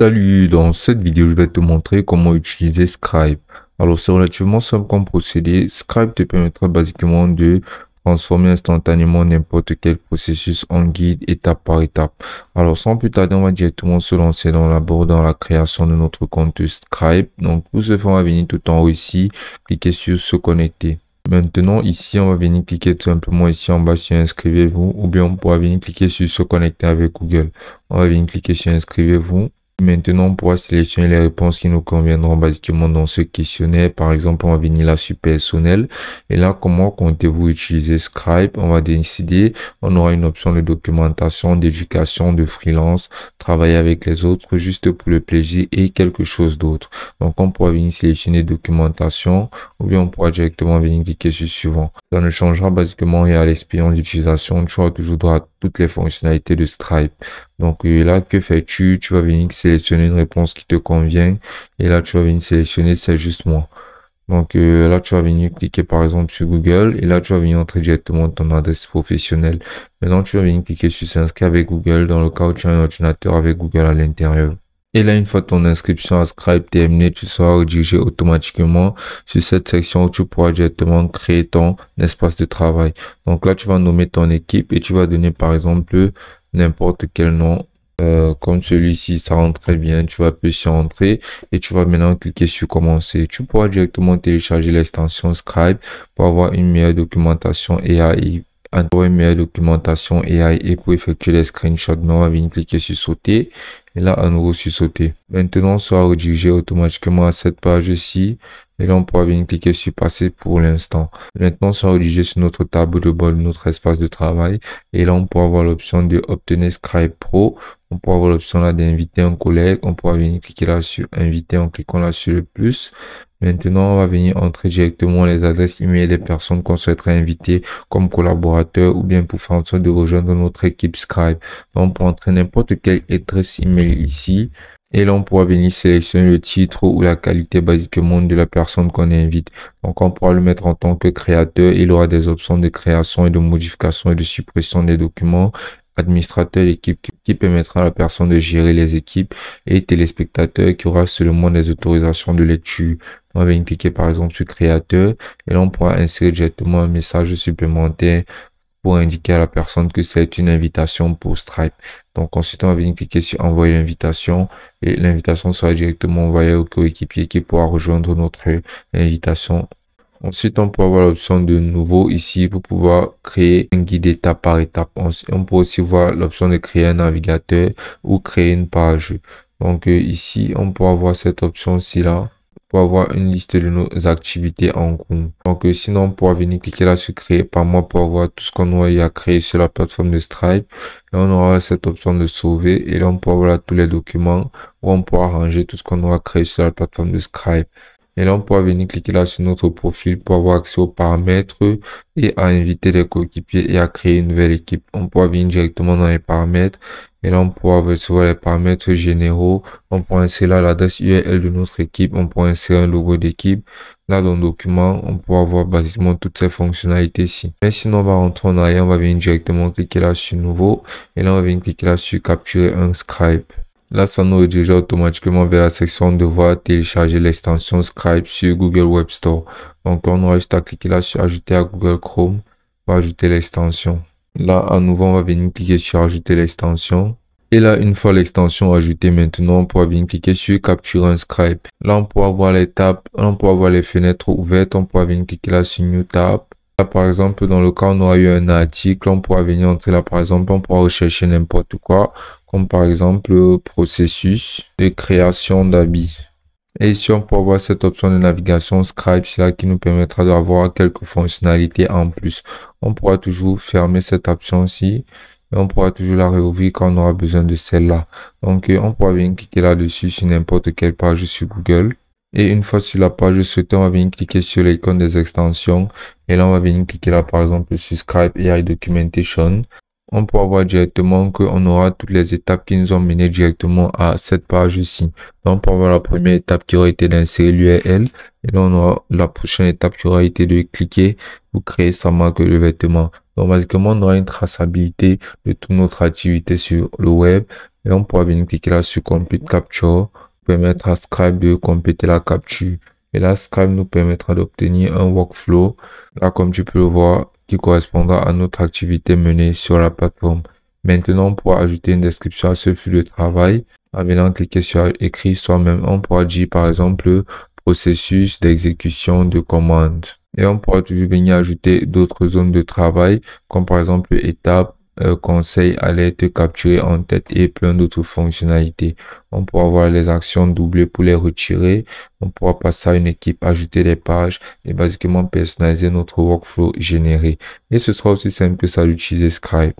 Salut, dans cette vidéo, je vais te montrer comment utiliser Scribe. Alors, c'est relativement simple comme procédé. Scribe te permettra basiquement de transformer instantanément n'importe quel processus en guide étape par étape. Alors, sans plus tarder, on va directement se lancer dans la création de notre compte Scribe. Donc, pour ce faire, on va venir tout en haut ici, cliquer sur se connecter. Maintenant, ici, on va venir cliquer tout simplement ici en bas sur inscrivez-vous, ou bien on pourra venir cliquer sur se connecter avec Google. On va venir cliquer sur inscrivez-vous. Maintenant, on pourra sélectionner les réponses qui nous conviendront basiquement dans ce questionnaire. Par exemple, on va venir là sur personnel. Et là, comment comptez-vous utiliser Scribe? On va décider. On aura une option de documentation, d'éducation, de freelance, travailler avec les autres juste pour le plaisir et quelque chose d'autre. Donc, on pourra venir sélectionner documentation ou bien on pourra directement venir cliquer sur suivant. Ça ne changera basiquement rien à l'expérience d'utilisation. Tu auras toujours droit à toutes les fonctionnalités de Scribe. Donc là, que fais-tu? Tu vas venir sélectionner une réponse qui te convient. Et là, tu vas venir sélectionner c'est juste moi. Donc là, tu vas venir cliquer par exemple sur Google. Et là, tu vas venir entrer directement ton adresse professionnelle. Maintenant, tu vas venir cliquer sur s'inscrire avec Google dans le cas où tu as un ordinateur avec Google à l'intérieur. Et là, une fois ton inscription à Scribe terminée, tu seras redirigé automatiquement sur cette section où tu pourras directement créer ton espace de travail. Donc là, tu vas nommer ton équipe et tu vas donner par exemple n'importe quel nom. Comme celui-ci, ça rentre très bien. Tu vas appuyer sur entrée et tu vas maintenant cliquer sur commencer. Tu pourras directement télécharger l'extension Scribe pour avoir une meilleure documentation AI. Et pour effectuer les screenshots, mais on va venir cliquer sur sauter et là à nouveau sur sauter. Maintenant on sera redirigé automatiquement à cette page-ci et là on pourra venir cliquer sur passer pour l'instant. Maintenant on sera redirigé sur notre tableau de bord de notre espace de travail et là on pourra avoir l'option de obtenir Scribe Pro. On pourra avoir l'option là d'inviter un collègue. On pourra venir cliquer là sur inviter en cliquant là sur le plus. Maintenant, on va venir entrer directement les adresses email des personnes qu'on souhaiterait inviter comme collaborateurs ou bien pour faire en sorte de rejoindre notre équipe Scribe. Donc, on peut entrer n'importe quelle adresse email ici. Et là, on pourra venir sélectionner le titre ou la qualité basiquement de la personne qu'on invite. Donc, on pourra le mettre en tant que créateur. Il aura des options de création et de modification et de suppression des documents. Administrateur d'équipe qui permettra à la personne de gérer les équipes et téléspectateur qui aura seulement des autorisations de lecture. On va venir cliquer par exemple sur créateur et là on pourra insérer directement un message supplémentaire pour indiquer à la personne que c'est une invitation pour Scribe. Donc ensuite on va venir cliquer sur envoyer l'invitation et l'invitation sera directement envoyée au coéquipier qui pourra rejoindre notre invitation. Ensuite, on peut avoir l'option de nouveau ici pour pouvoir créer un guide étape par étape. On peut aussi voir l'option de créer un navigateur ou créer une page. Donc ici, on peut avoir cette option-ci là pour avoir une liste de nos activités en cours. Donc sinon, on pourra venir cliquer là sur créer par mois pour avoir tout ce qu'on aura eu à créer sur la plateforme de Scribe. Et on aura cette option de sauver et là, on pourra voir là, tous les documents où on pourra ranger tout ce qu'on aura créé sur la plateforme de Scribe. Et là, on pourra venir cliquer là sur notre profil pour avoir accès aux paramètres et à inviter les coéquipiers et à créer une nouvelle équipe. On pourra venir directement dans les paramètres et là, on pourra recevoir les paramètres généraux. On pourra insérer là l'adresse URL de notre équipe. On pourra insérer un logo d'équipe. Là, dans le document, on pourra voir basiquement toutes ces fonctionnalités ici. Mais sinon, on va rentrer en arrière. On va venir directement cliquer là sur nouveau et là, on va venir cliquer là sur capturer un Scribe. Là, ça nous redirige automatiquement vers la section de devoir télécharger l'extension Scribe sur Google Web Store. Donc, on aura juste à cliquer là sur ajouter à Google Chrome pour ajouter l'extension. Là, à nouveau, on va venir cliquer sur ajouter l'extension. Et là, une fois l'extension ajoutée, maintenant, on pourra venir cliquer sur capturer un Scribe. Là, on pourra voir les tabs, on pourra voir les fenêtres ouvertes. On pourra venir cliquer là sur New Tab. Là, par exemple, dans le cas où on aura eu un article, on pourra venir entrer là, par exemple, on pourra rechercher n'importe quoi, comme par exemple le processus de création d'habits. Et ici, on pourra voir cette option de navigation Scribe, c'est là qui nous permettra d'avoir quelques fonctionnalités en plus. On pourra toujours fermer cette option-ci et on pourra toujours la réouvrir quand on aura besoin de celle-là. Donc, on pourra venir cliquer là-dessus sur n'importe quelle page sur Google. Et une fois sur la page souhaitée, on va venir cliquer sur l'icône des extensions. Et là, on va venir cliquer là, par exemple, sur Scribe AI Documentation. on pourra voir directement qu'on aura toutes les étapes qui nous ont mené directement à cette page-ci. Donc, on pourra voir la première étape qui aura été d'insérer l'URL. Et là, on aura la prochaine étape qui aura été de cliquer pour créer sa marque de vêtement. Donc, basiquement, on aura une traçabilité de toute notre activité sur le web. Et on pourra venir cliquer là sur Complete Capture, permettre à Scribe de compléter la capture. Et là, Scribe nous permettra d'obtenir un workflow. Là, comme tu peux le voir, qui correspondra à notre activité menée sur la plateforme. Maintenant, on pourra ajouter une description à ce flux de travail. En venant cliquer sur écrire soi-même, on pourra dire par exemple processus d'exécution de commande. Et on pourra toujours venir ajouter d'autres zones de travail, comme par exemple étape, conseil, alerte, capturer en tête et plein d'autres fonctionnalités. On pourra voir les actions doublées pour les retirer. On pourra passer à une équipe, ajouter des pages et basiquement personnaliser notre workflow généré. Et ce sera aussi simple que ça d'utiliser Scribe.